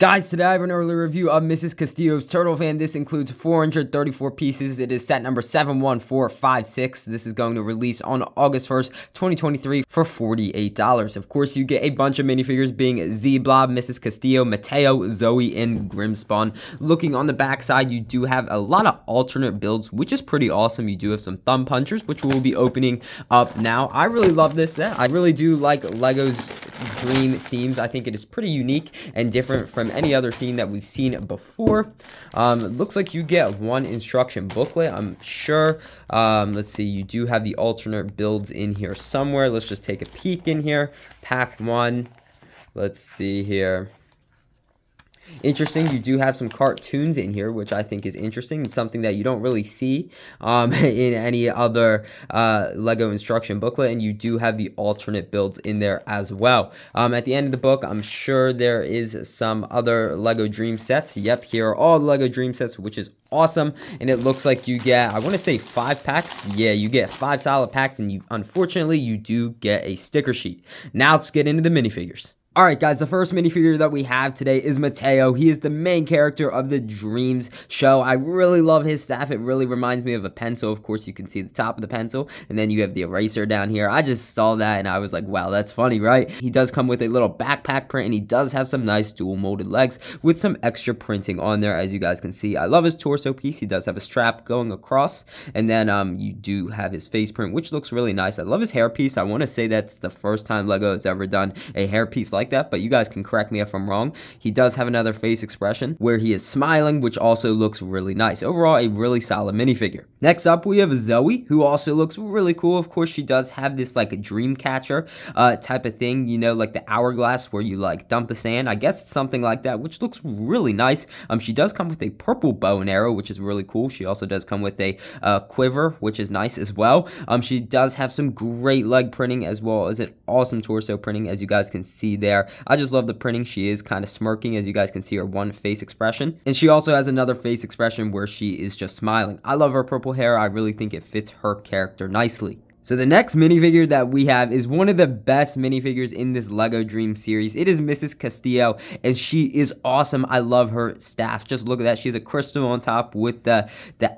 Guys, today I have an early review of Mrs. Castillo's Turtle Van. This includes 434 pieces. It is set number 71456. This is going to release on August 1st, 2023 for $48. Of course, you get a bunch of minifigures being Z-Blob, Mrs. Castillo, Mateo, Zoe, and Grimspawn. Looking on the back side, you do have a lot of alternate builds, which is pretty awesome. You do have some thumb punchers, which we'll be opening up now. I really love this set. I really do like LEGO's Dream themes. I think it is pretty unique and different from any other theme that we've seen before. It looks like you get one instruction booklet, I'm sure. Let's see, you do have the alternate builds in here somewhere. Let's just take a peek in here. Pack 1. Let's see here. Interesting, you do have some cartoons in here, which I think is interesting. It's something that you don't really see in any other LEGO instruction booklet, and you do have the alternate builds in there as well. At the end of the book, I'm sure there is some other LEGO Dream sets. Yep, here are all the LEGO Dream sets, which is awesome. And it looks like you get, I want to say 5 packs. Yeah, you get 5 solid packs, and unfortunately, you do get a sticker sheet. Now let's get into the minifigures. Alright guys, the first minifigure that we have today is Mateo. He is the main character of the Dreams show. I really love his staff. It really reminds me of a pencil. Of course, you can see the top of the pencil, and then you have the eraser down here. I just saw that and I was like, wow, that's funny, right? He does come with a little backpack print, and he does have some nice dual molded legs with some extra printing on there, as you guys can see. I love his torso piece. He does have a strap going across, and then you do have his face print, which looks really nice. I love his hair piece. I want to say that's the first time LEGO has ever done a hair piece like that, but you guys can correct me if I'm wrong. He does have another face expression where he is smiling, which also looks really nice. Overall, a really solid minifigure. Next up, we have Zoe, who also looks really cool. Of course, she does have this like a dream catcher type of thing, you know, like the hourglass where you like dump the sand. I guess it's something like that, which looks really nice. She does come with a purple bow and arrow, which is really cool. She also does come with a quiver, which is nice as well. She does have some great leg printing as well as an awesome torso printing, as you guys can see there. I just love the printing. She is kind of smirking, as you guys can see her one face expression. And she also has another face expression where she is just smiling. I love her purple hair. I really think it fits her character nicely. So the next minifigure that we have is one of the best minifigures in this LEGO Dream series. It is Mrs. Castillo, and she is awesome. I love her staff. Just look at that. She has a crystal on top with the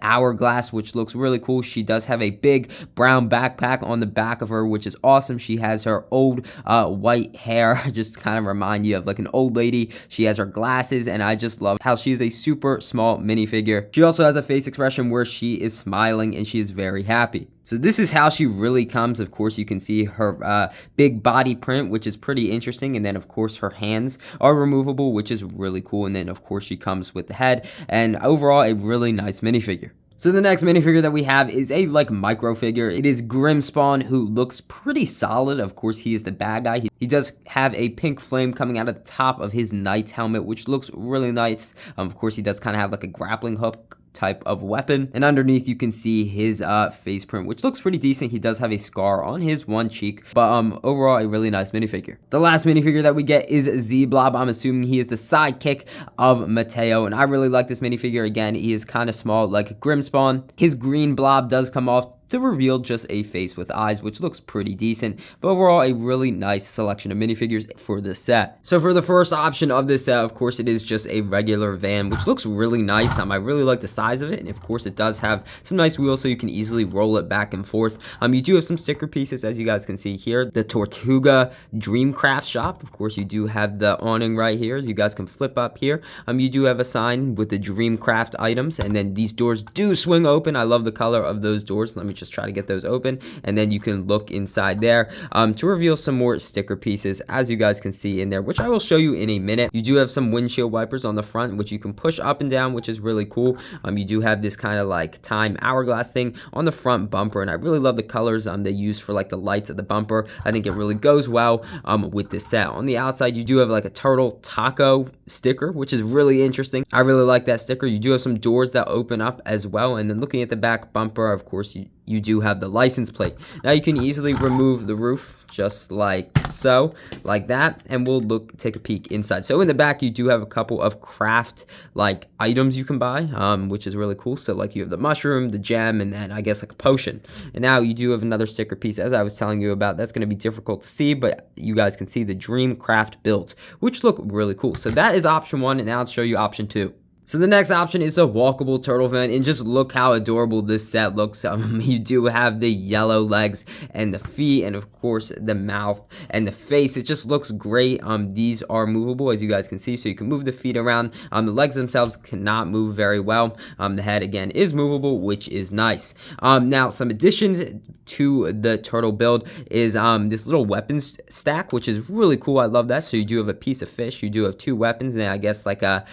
hourglass, which looks really cool. She does have a big brown backpack on the back of her, which is awesome. She has her old white hair, just to kind of remind you of like an old lady. She has her glasses, and I just love how she is a super small minifigure. She also has a face expression where she is smiling, and she is very happy. So this is how she really comes. Of course, you can see her big body print, which is pretty interesting. And then, of course, her hands are removable, which is really cool. And then, of course, she comes with the head. And overall, a really nice minifigure. So the next minifigure that we have is a like micro figure. It is Grimspawn, who looks pretty solid. Of course, he is the bad guy. He does have a pink flame coming out of the top of his knight's helmet, which looks really nice. Of course, he does kind of have like a grappling hook type of weapon, and underneath you can see his face print, which looks pretty decent. He does have a scar on his one cheek, but overall a really nice minifigure. The last minifigure that we get is Z-Blob. I'm assuming he is the sidekick of Mateo, and I really like this minifigure. Again, he is kind of small like Grimspawn. His green blob does come off to reveal just a face with eyes, which looks pretty decent, but overall a really nice selection of minifigures for this set. So for the first option of this set, of course, it is just a regular van, which looks really nice. I really like the size of it, and of course it does have some nice wheels so you can easily roll it back and forth. You do have some sticker pieces, as you guys can see here. The Tortuga Dreamcraft shop. Of course, you do have the awning right here, as you guys can flip up here. You do have a sign with the Dreamcraft items, and then these doors do swing open. I love the color of those doors. Let me just try to get those open, and then you can look inside there to reveal some more sticker pieces, as you guys can see in there, which I will show you in a minute. You do have some windshield wipers on the front, which you can push up and down, which is really cool. You do have this kind of like time hourglass thing on the front bumper, and I really love the colors they use for like the lights of the bumper. I think it really goes well with this set. On the outside, you do have like a turtle taco sticker, which is really interesting. I really like that sticker. You do have some doors that open up as well, and then looking at the back bumper, of course, you you do have the license plate. Now you can easily remove the roof just like so, like that, and we'll take a peek inside. So in the back you do have a couple of craft like items you can buy, which is really cool. So like you have the mushroom, the gem, and then I guess like a potion. And now you do have another sticker piece, as I was telling you about. That's going to be difficult to see, but you guys can see the Dream Craft builds, which look really cool. So that is option 1, and now I'll show you option 2. So the next option is the walkable turtle van, and just look how adorable this set looks. You do have the yellow legs and the feet, and of course the mouth and the face. It just looks great. These are movable, as you guys can see, so you can move the feet around. The legs themselves cannot move very well. The head again is movable, which is nice. Now some additions to the turtle build is this little weapons stack, which is really cool. I love that. So you do have a piece of fish, you do have 2 weapons, and then I guess like a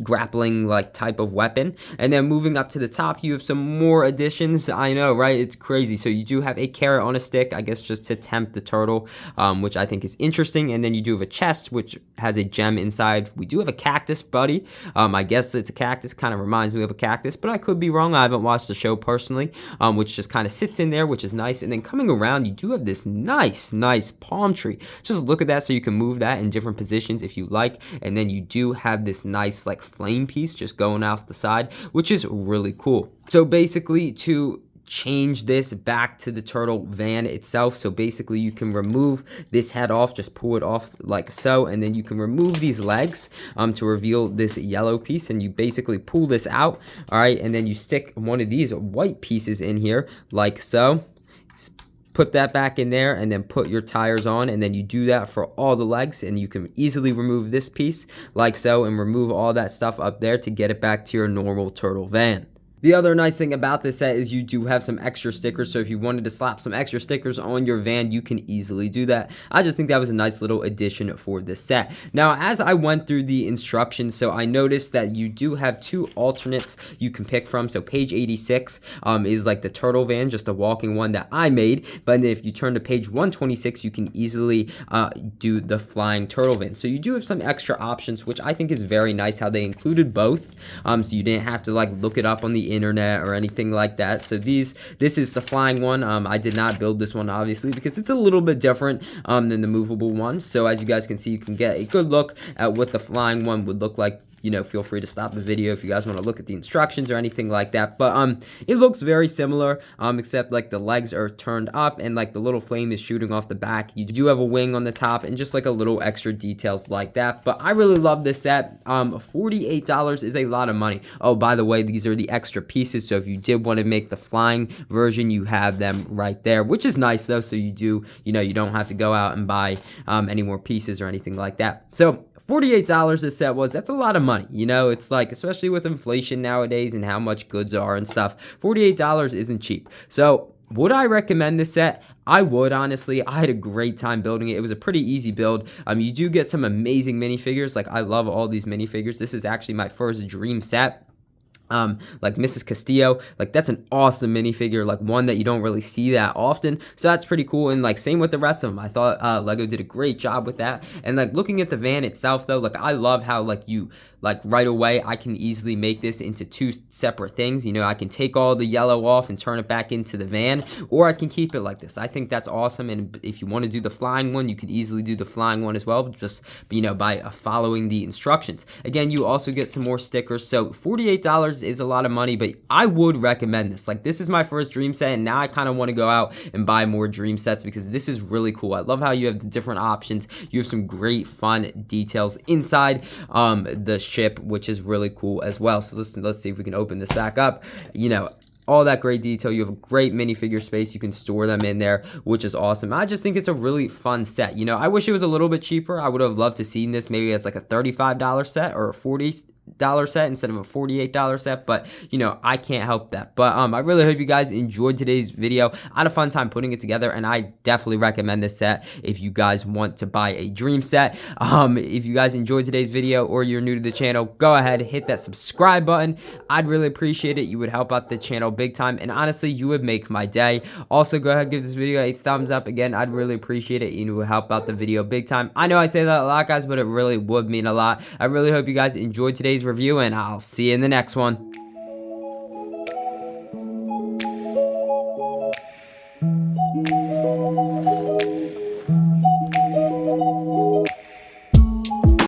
grappling like type of weapon. And then moving up to the top, you have some more additions. I know, right? It's crazy. So you do have a carrot on a stick, I guess just to tempt the turtle, which I think is interesting. And then you do have a chest which has a gem inside. We do have a cactus buddy. I guess it's a cactus, kind of reminds me of a cactus, but I could be wrong. I haven't watched the show personally, which just kind of sits in there, which is nice. And then coming around, you do have this nice palm tree. Just look at that. So you can move that in different positions if you like. And then you do have this nice like flame piece just going off the side, which is really cool. So basically, to change this back to the turtle van itself, so basically you can remove this head off, just pull it off like so, and then you can remove these legs to reveal this yellow piece, and you basically pull this out, all right, and then you stick one of these white pieces in here like so. Put that back in there, and then put your tires on, and then you do that for all the legs, and you can easily remove this piece like so, and remove all that stuff up there to get it back to your normal turtle van. The other nice thing about this set is you do have some extra stickers, so if you wanted to slap some extra stickers on your van, you can easily do that. I just think that was a nice little addition for this set. Now, as I went through the instructions, so I noticed that you do have 2 alternates you can pick from. So page 86 is like the turtle van, just a walking one that I made, but if you turn to page 126, you can easily do the flying turtle van. So you do have some extra options, which I think is very nice how they included both, so you didn't have to like look it up on the internet or anything like that. So this is the flying one. I did not build this one obviously because it's a little bit different than the movable one. So as you guys can see, you can get a good look at what the flying one would look like. You know, feel free to stop the video if you guys want to look at the instructions or anything like that. But it looks very similar, except like the legs are turned up and like the little flame is shooting off the back. You do have a wing on the top and just like a little extra details like that. But I really love this set. $48 is a lot of money. Oh, by the way, these are the extra pieces. So if you did want to make the flying version, you have them right there, which is nice though. So you don't have to go out and buy any more pieces or anything like that. So $48 this set was. That's a lot of money. You know, it's like, especially with inflation nowadays and how much goods are and stuff, $48 isn't cheap. So would I recommend this set? I would, honestly. I had a great time building it. It was a pretty easy build. You do get some amazing minifigures. Like, I love all these minifigures. This is actually my first dream set. Like Mrs. Castillo, like that's an awesome minifigure, like one that you don't really see that often, so that's pretty cool. And like same with the rest of them. I thought Lego did a great job with that. And like looking at the van itself though, like I love how like you like right away I can easily make this into 2 separate things. You know, I can take all the yellow off and turn it back into the van, or I can keep it like this. I think that's awesome. And if you want to do the flying one, you could easily do the flying one as well, just by following the instructions. Again, you also get some more stickers. So $48 is a lot of money, but I would recommend this. Like, this is my first dream set, and now I kind of want to go out and buy more dream sets because this is really cool. I love how you have the different options. You have some great fun details inside the ship, which is really cool as well. So let's see if we can open this back up. You know, all that great detail. You have a great minifigure space. You can store them in there, which is awesome. I just think it's a really fun set. You know, I wish it was a little bit cheaper. I would have loved to seen this maybe as like a $35 set or a $40 set instead of a $48 set, but you know, I can't help that. But I really hope you guys enjoyed today's video. I had a fun time putting it together, and I definitely recommend this set if you guys want to buy a dream set. If you guys enjoyed today's video or you're new to the channel, go ahead, hit that subscribe button. I'd really appreciate it. You would help out the channel big time, and honestly, you would make my day. Also, go ahead and give this video a thumbs up. Again, I'd really appreciate it. You would help out the video big time. I know I say that a lot, guys, but it really would mean a lot. I really hope you guys enjoyed today's review, and I'll see you in the next one.